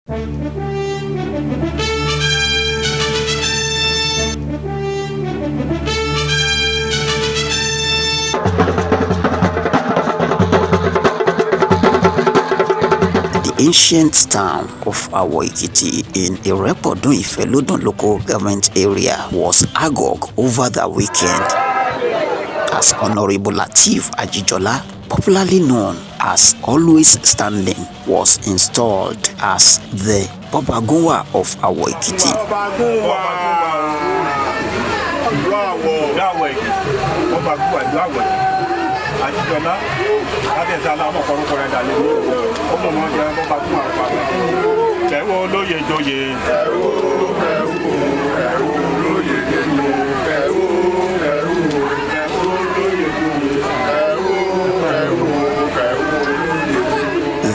Ancient town of Ekiti in Irekodun-Ifelodun local government area was agog over the weekend as Honorable Lateef Ajijola, popularly known as Always Standing, was installed as the Bobagunwa of Ekiti. Ajijola,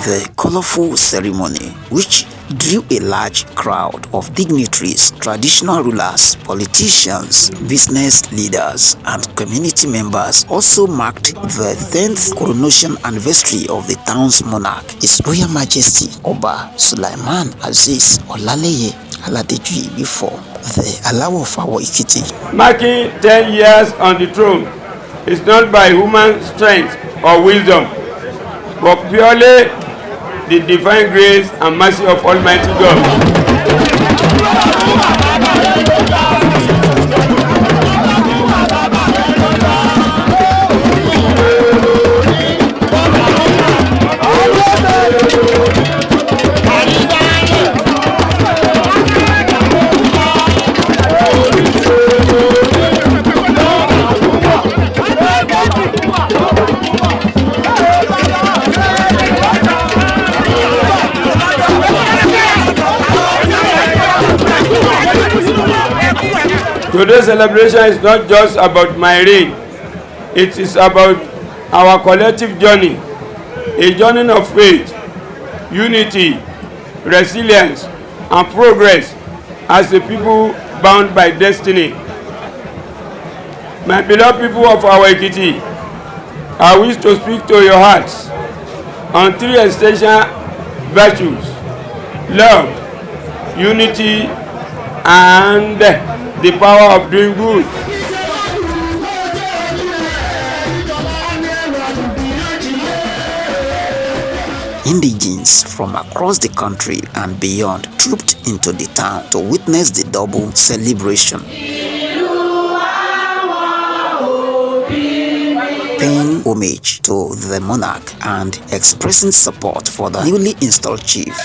the colorful ceremony, which drew a large crowd of dignitaries, traditional rulers, politicians, business leaders, and community members, also marked the 10th coronation anniversary of the town's monarch, His Royal Majesty Oba Sulaiman Aziz Olaleye Aladeji before the Alawo of Ekiti. Marking 10 years on the throne is not by human strength or wisdom, but purely the divine grace and mercy of Almighty God. Today's celebration is not just about my reign, it is about our collective journey, a journey of faith, unity, resilience, and progress as a people bound by destiny. My beloved people of Ekiti, I wish to speak to your hearts on three essential virtues: love, unity, and the power of doing good. Indigenes from across the country and beyond trooped into the town to witness the double celebration, paying homage to the monarch and expressing support for the newly installed chief.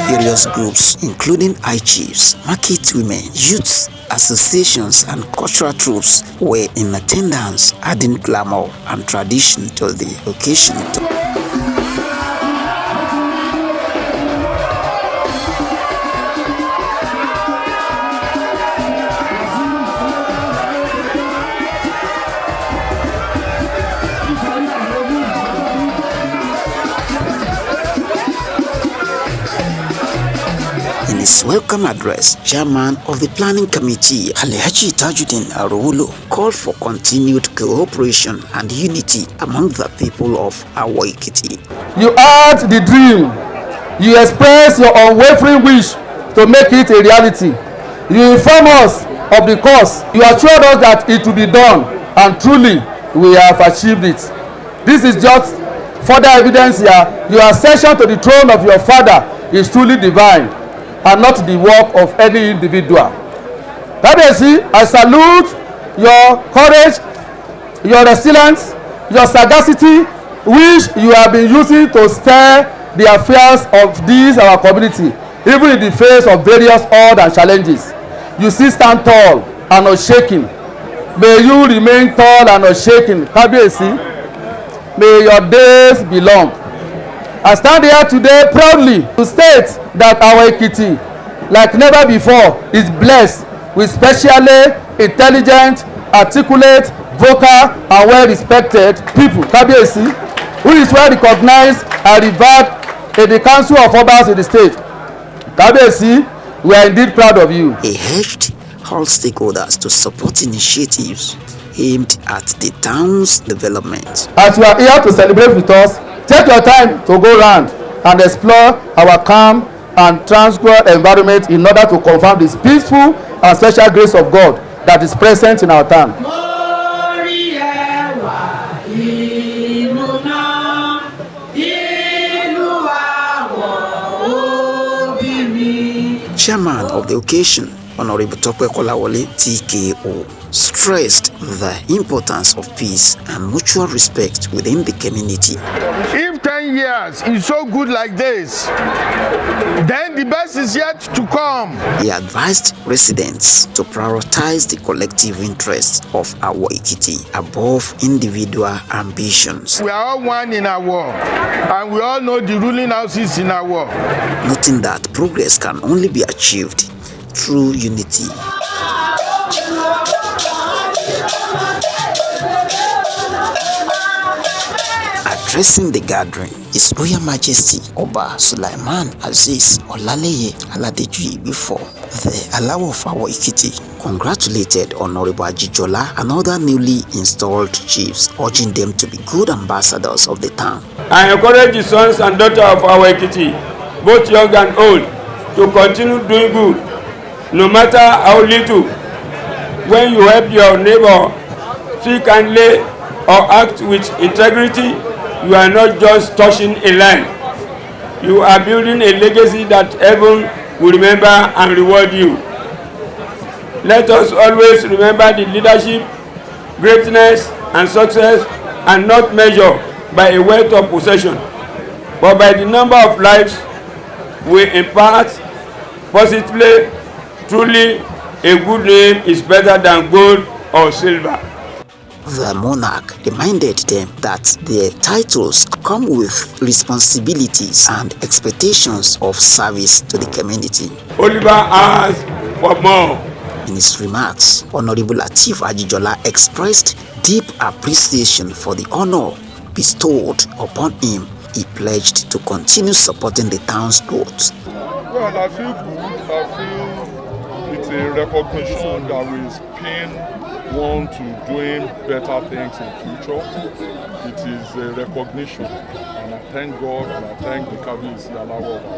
Various groups, including high chiefs, market women, youths, associations, and cultural troops, were in attendance, adding glamour and tradition to the occasion. In his welcome address, Chairman of the Planning Committee, Alhaji Tajuddin Arowolo, called for continued cooperation and unity among the people of Ekiti. You had the dream. You expressed your unwavering wish to make it a reality. You inform us of the course. You assured us that it will be done, and truly, we have achieved it. This is just further evidence here. Your ascension to the throne of your father is truly divine, and not the work of any individual. Kabiyesi, I salute your courage, your resilience, your sagacity, which you have been using to steer the affairs of our community, even in the face of various odds and challenges. You still stand tall and unshaken. May you remain tall and unshaken. Kabiyesi, may your days be long. I stand here today proudly to state that our Ekiti, like never before, is blessed with specially intelligent, articulate, vocal, and well-respected people. Kabiyesi, who is well recognized and revered in the Council of Obas in the state. Kabiyesi, We are indeed proud of you. He urged all stakeholders to support initiatives aimed at the town's development. As you are here to celebrate with us, take your time to go round and explore our calm and tranquil environment in order to confirm this peaceful and special grace of God that is present in our town. Chairman of the occasion, Honorable Tope Kolawole TKO, stressed the importance of peace and mutual respect within the community. If 10 years is so good like this, then the best is yet to come. He advised residents to prioritize the collective interests of our Ekiti above individual ambitions. We are all one in our war, and we all know the ruling houses in our war. Noting that progress can only be achieved through unity. Addressing the gathering, His Royal Majesty Oba Sulaiman Aziz Olaleye Aladejuyi before the Alawo of our Ekiti congratulated Honorable Ajijola and other newly installed chiefs, urging them to be good ambassadors of the town. I encourage the sons and daughters of our Ekiti, both young and old, to continue doing good, no matter how little. When you help your neighbor, speak kindly or act with integrity, you are not just touching a line. You are building a legacy that heaven will remember and reward you. Let us always remember the leadership, greatness, and success and not measure by a wealth of possession, but by the number of lives we impart positively. Truly, a good name is better than gold or silver. The monarch reminded them that their titles come with responsibilities and expectations of service to the community. Oliver asked for more. In his remarks, Honorable Lateef Ajijola expressed deep appreciation for the honor bestowed upon him. He pledged to continue supporting the town's growth. Well, I feel good. I feel it's a recognition that we spin one to doing better things in future. It is a recognition, and I thank God and I thank the Kabisi Alawo of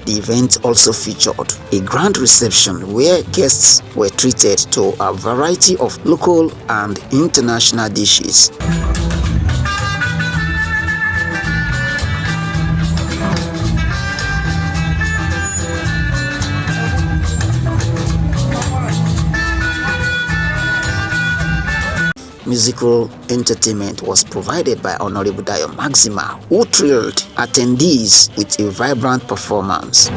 The event also featured a grand reception where guests were treated to a variety of local and international dishes. Musical entertainment was provided by Honorable Dayo Maxima, who thrilled attendees with a vibrant performance.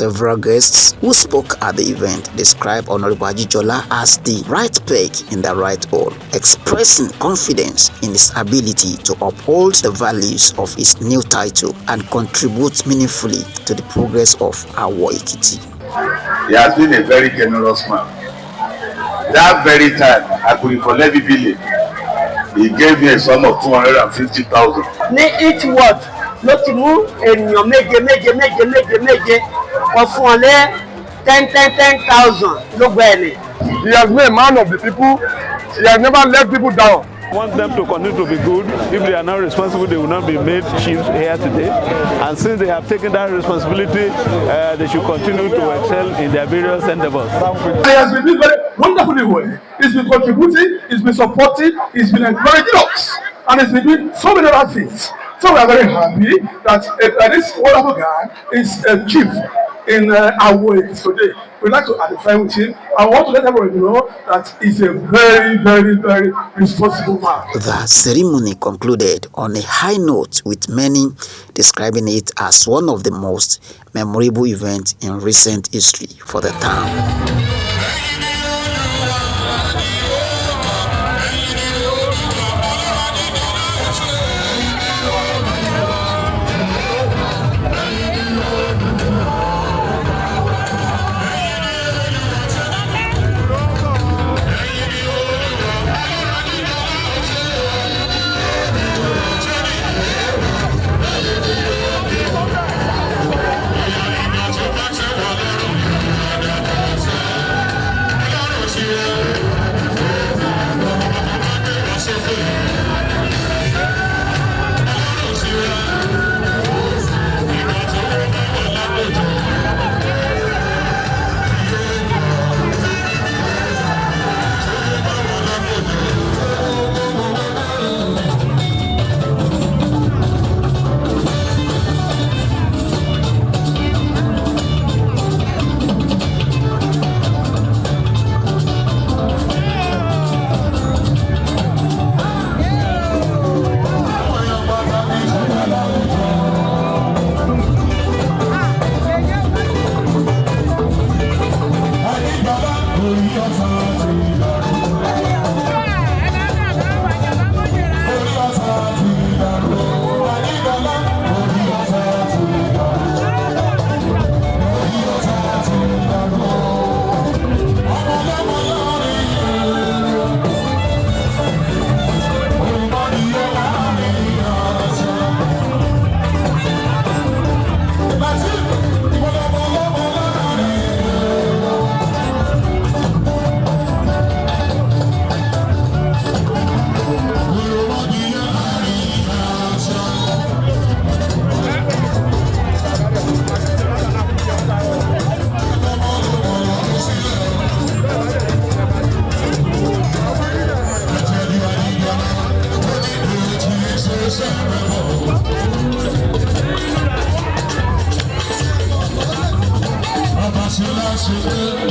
Several guests who spoke at the event described Honorable Ajijola as the right peg in the right hole, expressing confidence in his ability to uphold the values of his new title and contribute meaningfully to the progress of our Ekiti. He has been a very generous man. That very time, I could collect the village. He gave me a sum of 250,000. Each word, not to move, and you make of 10,000. No way. He has been a man of the people. He has never let people down. want them to continue to be good. If they are not responsible, they will not be made chiefs here today. And since they have taken that responsibility, they should continue to excel in their various endeavors. It has been doing very wonderfully well. It's been contributing, it's been supporting, it's been encouraging us, and it's been doing so many other things. So we are very happy that this wonderful guy is a chief in our way today. We'd like to identify with him. I want to let everyone know that he's a very, very, very responsible man. The ceremony concluded on a high note, with many describing it as one of the most memorable events in recent history for the town. Should